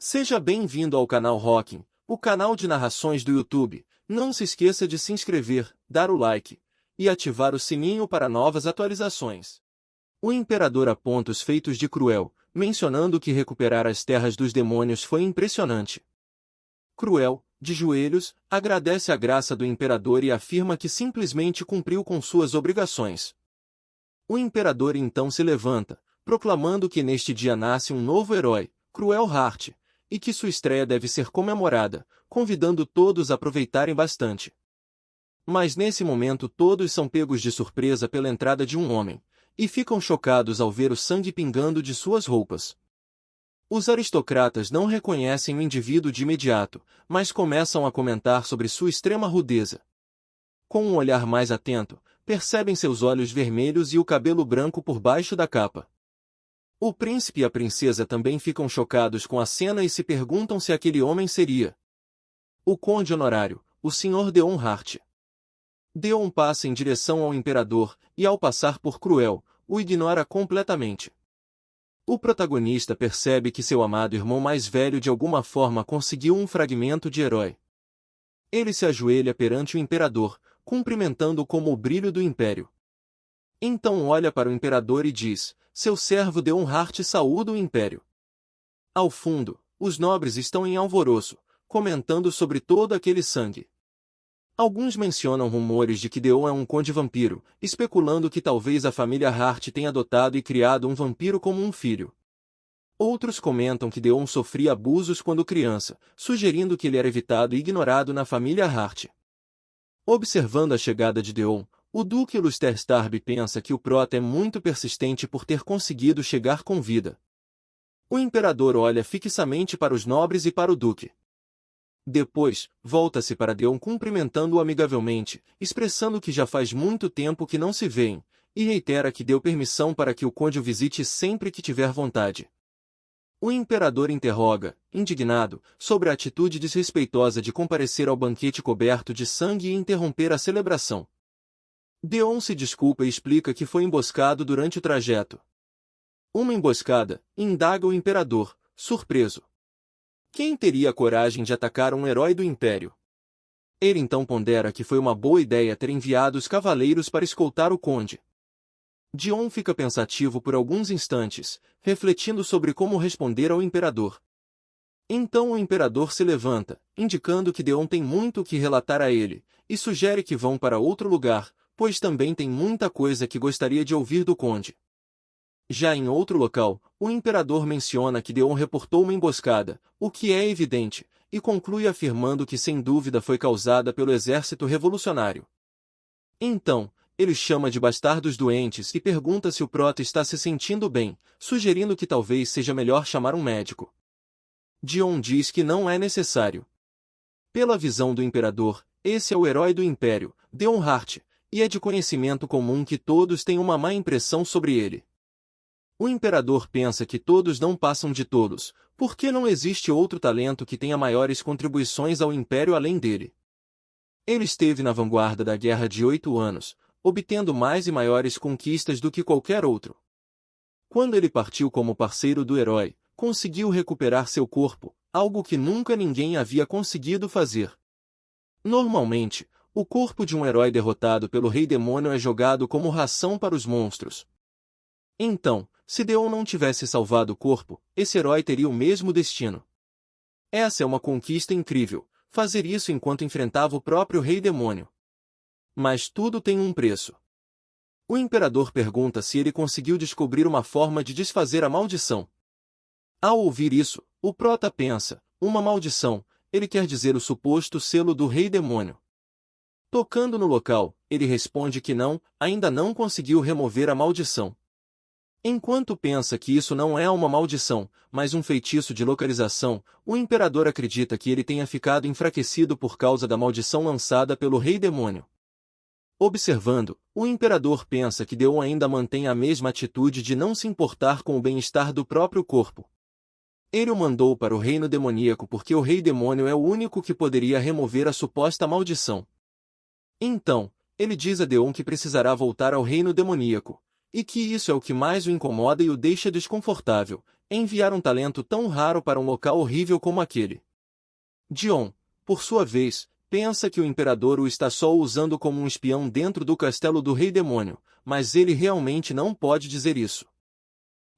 Seja bem-vindo ao canal Rockin, o canal de narrações do YouTube. Não se esqueça de se inscrever, dar o like e ativar o sininho para novas atualizações. O imperador aponta os feitos de Cruel, mencionando que recuperar as terras dos demônios foi impressionante. Cruel, de joelhos, agradece a graça do imperador e afirma que simplesmente cumpriu com suas obrigações. O imperador então se levanta, proclamando que neste dia nasce um novo herói, Cruel Heart, e que sua estreia deve ser comemorada, convidando todos a aproveitarem bastante. Mas nesse momento todos são pegos de surpresa pela entrada de um homem, e ficam chocados ao ver o sangue pingando de suas roupas. Os aristocratas não reconhecem o indivíduo de imediato, mas começam a comentar sobre sua extrema rudeza. Com um olhar mais atento, percebem seus olhos vermelhos e o cabelo branco por baixo da capa. O príncipe e a princesa também ficam chocados com a cena e se perguntam se aquele homem seria o conde honorário, o Sr. Deon Hart. Deon passa em direção ao imperador, e ao passar por Cruel, o ignora completamente. O protagonista percebe que seu amado irmão mais velho de alguma forma conseguiu um fragmento de herói. Ele se ajoelha perante o imperador, cumprimentando-o como o brilho do império. Então olha para o imperador e diz: seu servo Deon Hart saúda o império. Ao fundo, os nobres estão em alvoroço, comentando sobre todo aquele sangue. Alguns mencionam rumores de que Deon é um conde vampiro, especulando que talvez a família Hart tenha adotado e criado um vampiro como um filho. Outros comentam que Deon sofria abusos quando criança, sugerindo que ele era evitado e ignorado na família Hart. Observando a chegada de Deon, o Duque Luster Starby pensa que o prota é muito persistente por ter conseguido chegar com vida. O imperador olha fixamente para os nobres e para o duque. Depois, volta-se para Deon cumprimentando-o amigavelmente, expressando que já faz muito tempo que não se veem, e reitera que deu permissão para que o conde o visite sempre que tiver vontade. O imperador interroga, indignado, sobre a atitude desrespeitosa de comparecer ao banquete coberto de sangue e interromper a celebração. Deon se desculpa e explica que foi emboscado durante o trajeto. Uma emboscada, indaga o imperador, surpreso. Quem teria a coragem de atacar um herói do império? Ele então pondera que foi uma boa ideia ter enviado os cavaleiros para escoltar o conde. Deon fica pensativo por alguns instantes, refletindo sobre como responder ao imperador. Então o imperador se levanta, indicando que Deon tem muito o que relatar a ele, e sugere que vão para outro lugar, pois também tem muita coisa que gostaria de ouvir do conde. Já em outro local, o imperador menciona que Deon reportou uma emboscada, o que é evidente, e conclui afirmando que sem dúvida foi causada pelo exército revolucionário. Então, ele chama de bastardos doentes e pergunta se o prota está se sentindo bem, sugerindo que talvez seja melhor chamar um médico. Deon diz que não é necessário. Pela visão do imperador, esse é o herói do império, Deon Hart, e é de conhecimento comum que todos têm uma má impressão sobre ele. O imperador pensa que todos não passam de tolos, porque não existe outro talento que tenha maiores contribuições ao império além dele. Ele esteve na vanguarda da Guerra de 8 anos, obtendo mais e maiores conquistas do que qualquer outro. Quando ele partiu como parceiro do herói, conseguiu recuperar seu corpo, algo que nunca ninguém havia conseguido fazer. Normalmente, o corpo de um herói derrotado pelo Rei Demônio é jogado como ração para os monstros. Então, se Deon não tivesse salvado o corpo, esse herói teria o mesmo destino. Essa é uma conquista incrível, fazer isso enquanto enfrentava o próprio Rei Demônio. Mas tudo tem um preço. O imperador pergunta se ele conseguiu descobrir uma forma de desfazer a maldição. Ao ouvir isso, o prota pensa, uma maldição, ele quer dizer o suposto selo do Rei Demônio. Tocando no local, ele responde que não, ainda não conseguiu remover a maldição. Enquanto pensa que isso não é uma maldição, mas um feitiço de localização, o imperador acredita que ele tenha ficado enfraquecido por causa da maldição lançada pelo Rei Demônio. Observando, o imperador pensa que Deon ainda mantém a mesma atitude de não se importar com o bem-estar do próprio corpo. Ele o mandou para o reino demoníaco porque o Rei Demônio é o único que poderia remover a suposta maldição. Então, ele diz a Deon que precisará voltar ao reino demoníaco, e que isso é o que mais o incomoda e o deixa desconfortável, enviar um talento tão raro para um local horrível como aquele? Dion, por sua vez, pensa que o imperador o está só usando como um espião dentro do castelo do Rei Demônio, mas ele realmente não pode dizer isso.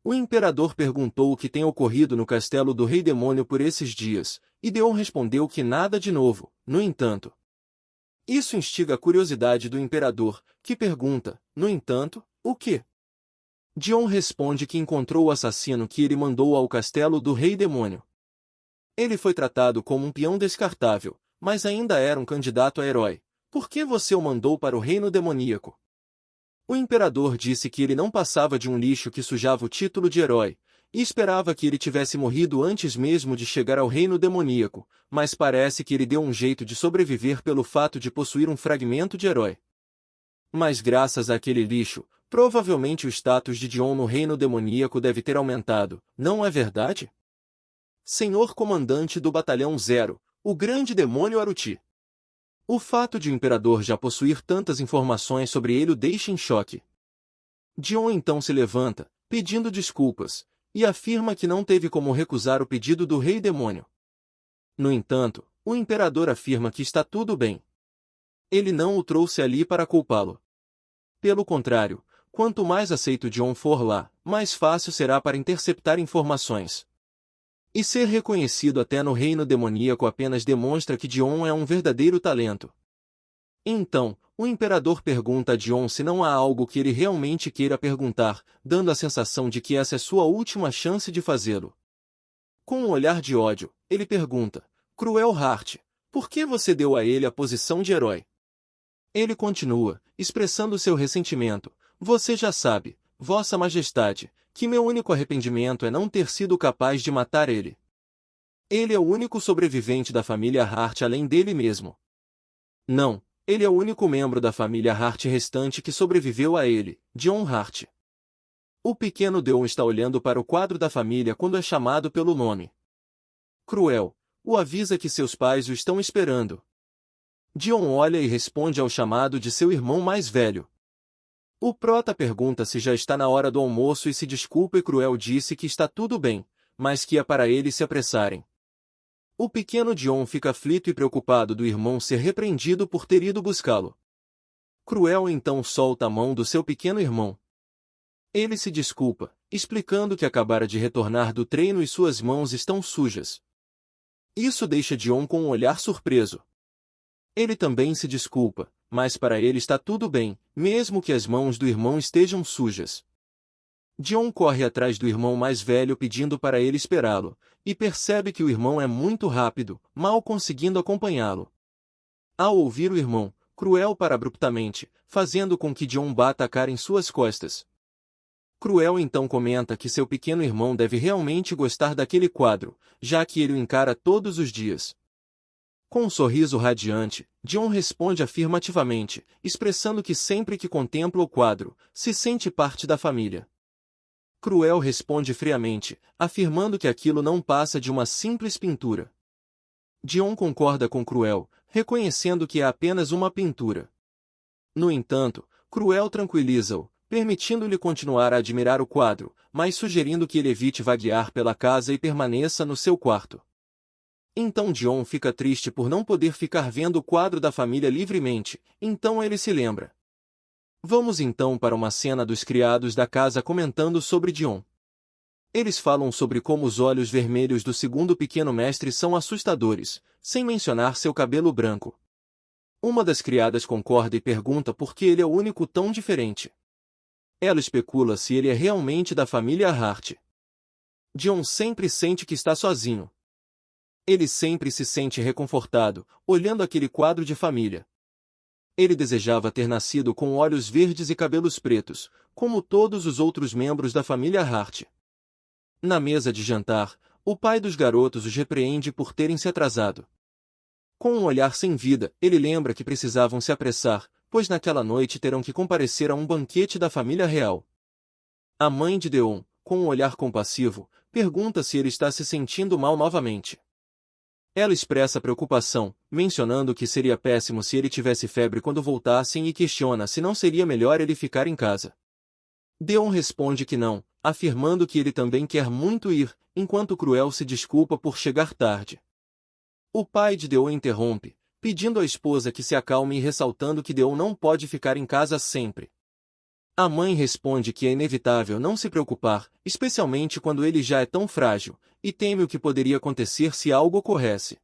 O imperador perguntou o que tem ocorrido no castelo do Rei Demônio por esses dias, e Dion respondeu que nada de novo. No entanto, isso instiga a curiosidade do imperador, que pergunta, no entanto, o quê? Dion responde que encontrou o assassino que ele mandou ao castelo do Rei Demônio. Ele foi tratado como um peão descartável, mas ainda era um candidato a herói. Por que você o mandou para o reino demoníaco? O imperador disse que ele não passava de um lixo que sujava o título de herói, e esperava que ele tivesse morrido antes mesmo de chegar ao reino demoníaco, mas parece que ele deu um jeito de sobreviver pelo fato de possuir um fragmento de herói. Mas graças àquele lixo, provavelmente o status de Dion no reino demoníaco deve ter aumentado, não é verdade? Senhor Comandante do Batalhão Zero, o grande demônio Aruti. O fato de o imperador já possuir tantas informações sobre ele o deixa em choque. Dion então se levanta, pedindo desculpas, e afirma que não teve como recusar o pedido do Rei Demônio. No entanto, o imperador afirma que está tudo bem. Ele não o trouxe ali para culpá-lo. Pelo contrário, quanto mais aceito Dion for lá, mais fácil será para interceptar informações. E ser reconhecido até no reino demoníaco apenas demonstra que Dion é um verdadeiro talento. Então, o imperador pergunta a Dion se não há algo que ele realmente queira perguntar, dando a sensação de que essa é sua última chance de fazê-lo. Com um olhar de ódio, ele pergunta, Cruel Heart, por que você deu a ele a posição de herói? Ele continua, expressando seu ressentimento, você já sabe, Vossa Majestade, que meu único arrependimento é não ter sido capaz de matar ele. Ele é o único sobrevivente da família Hart além dele mesmo. Não, ele é o único membro da família Hart restante que sobreviveu a ele, Dion Hart. O pequeno Deon está olhando para o quadro da família quando é chamado pelo nome. Cruel, o avisa que seus pais o estão esperando. Dion olha e responde ao chamado de seu irmão mais velho. O prota pergunta se já está na hora do almoço e se desculpa e Cruel disse que está tudo bem, mas que é para eles se apressarem. O pequeno Dion fica aflito e preocupado do irmão ser repreendido por ter ido buscá-lo. Cruel então solta a mão do seu pequeno irmão. Ele se desculpa, explicando que acabara de retornar do treino e suas mãos estão sujas. Isso deixa Dion com um olhar surpreso. Ele também se desculpa, mas para ele está tudo bem, mesmo que as mãos do irmão estejam sujas. Dion corre atrás do irmão mais velho pedindo para ele esperá-lo, e percebe que o irmão é muito rápido, mal conseguindo acompanhá-lo. Ao ouvir o irmão, Cruel para abruptamente, fazendo com que Dion bata a cara em suas costas. Cruel então comenta que seu pequeno irmão deve realmente gostar daquele quadro, já que ele o encara todos os dias. Com um sorriso radiante, Dion responde afirmativamente, expressando que sempre que contempla o quadro, se sente parte da família. Cruel responde friamente, afirmando que aquilo não passa de uma simples pintura. Dion concorda com Cruel, reconhecendo que é apenas uma pintura. No entanto, Cruel tranquiliza-o, permitindo-lhe continuar a admirar o quadro, mas sugerindo que ele evite vaguear pela casa e permaneça no seu quarto. Então Dion fica triste por não poder ficar vendo o quadro da família livremente, então ele se lembra. Vamos então para uma cena dos criados da casa comentando sobre Dion. Eles falam sobre como os olhos vermelhos do segundo pequeno mestre são assustadores, sem mencionar seu cabelo branco. Uma das criadas concorda e pergunta por que ele é o único tão diferente. Ela especula se ele é realmente da família Hart. Dion sempre sente que está sozinho. Ele sempre se sente reconfortado, olhando aquele quadro de família. Ele desejava ter nascido com olhos verdes e cabelos pretos, como todos os outros membros da família Hart. Na mesa de jantar, o pai dos garotos os repreende por terem se atrasado. Com um olhar sem vida, ele lembra que precisavam se apressar, pois naquela noite terão que comparecer a um banquete da família real. A mãe de Deon, com um olhar compassivo, pergunta se ele está se sentindo mal novamente. Ela expressa preocupação, mencionando que seria péssimo se ele tivesse febre quando voltassem e questiona se não seria melhor ele ficar em casa. Deon responde que não, afirmando que ele também quer muito ir, enquanto Cruel se desculpa por chegar tarde. O pai de Deon interrompe, pedindo à esposa que se acalme e ressaltando que Deon não pode ficar em casa sempre. A mãe responde que é inevitável não se preocupar, especialmente quando ele já é tão frágil, e teme o que poderia acontecer se algo ocorresse.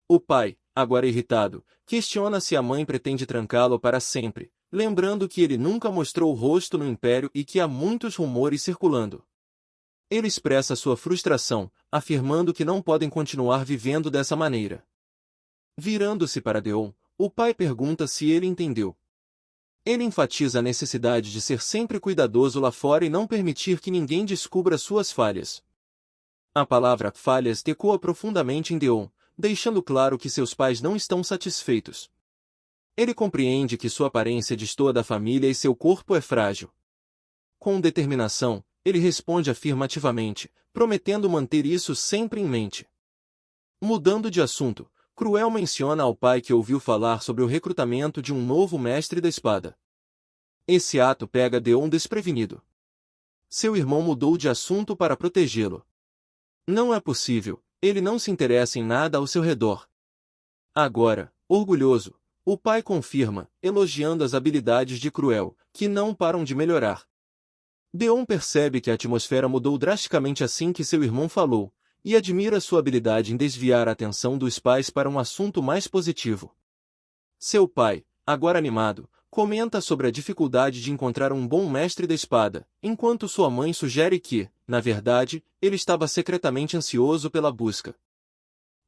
O pai, agora irritado, questiona se a mãe pretende trancá-lo para sempre, lembrando que ele nunca mostrou o rosto no Império e que há muitos rumores circulando. Ele expressa sua frustração, afirmando que não podem continuar vivendo dessa maneira. Virando-se para Deon, o pai pergunta se ele entendeu. Ele enfatiza a necessidade de ser sempre cuidadoso lá fora e não permitir que ninguém descubra suas falhas. A palavra falhas ecoa profundamente em Deon, deixando claro que seus pais não estão satisfeitos. Ele compreende que sua aparência destoa da família e seu corpo é frágil. Com determinação, ele responde afirmativamente, prometendo manter isso sempre em mente. Mudando de assunto, Cruel menciona ao pai que ouviu falar sobre o recrutamento de um novo mestre da espada. Esse ato pega Deon desprevenido. Seu irmão mudou de assunto para protegê-lo. Não é possível, ele não se interessa em nada ao seu redor. Agora, orgulhoso, o pai confirma, elogiando as habilidades de Cruel, que não param de melhorar. Deon percebe que a atmosfera mudou drasticamente assim que seu irmão falou, e admira sua habilidade em desviar a atenção dos pais para um assunto mais positivo. Seu pai, agora animado, comenta sobre a dificuldade de encontrar um bom mestre da espada, enquanto sua mãe sugere que, na verdade, ele estava secretamente ansioso pela busca.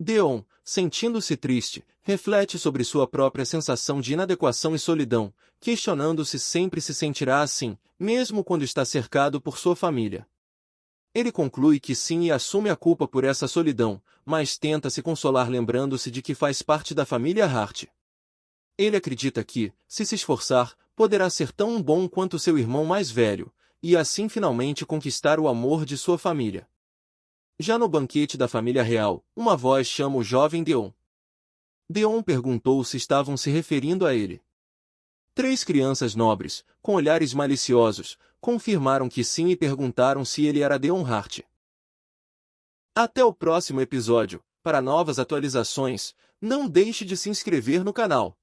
Deon, sentindo-se triste, reflete sobre sua própria sensação de inadequação e solidão, questionando se sempre se sentirá assim, mesmo quando está cercado por sua família. Ele conclui que sim e assume a culpa por essa solidão, mas tenta se consolar lembrando-se de que faz parte da família Hart. Ele acredita que, se esforçar, poderá ser tão bom quanto seu irmão mais velho, e assim finalmente conquistar o amor de sua família. Já no banquete da família real, uma voz chama o jovem Deon. Deon perguntou se estavam se referindo a ele. 3 crianças nobres, com olhares maliciosos, confirmaram que sim e perguntaram se ele era Deon Hart. Até o próximo episódio. Para novas atualizações, não deixe de se inscrever no canal.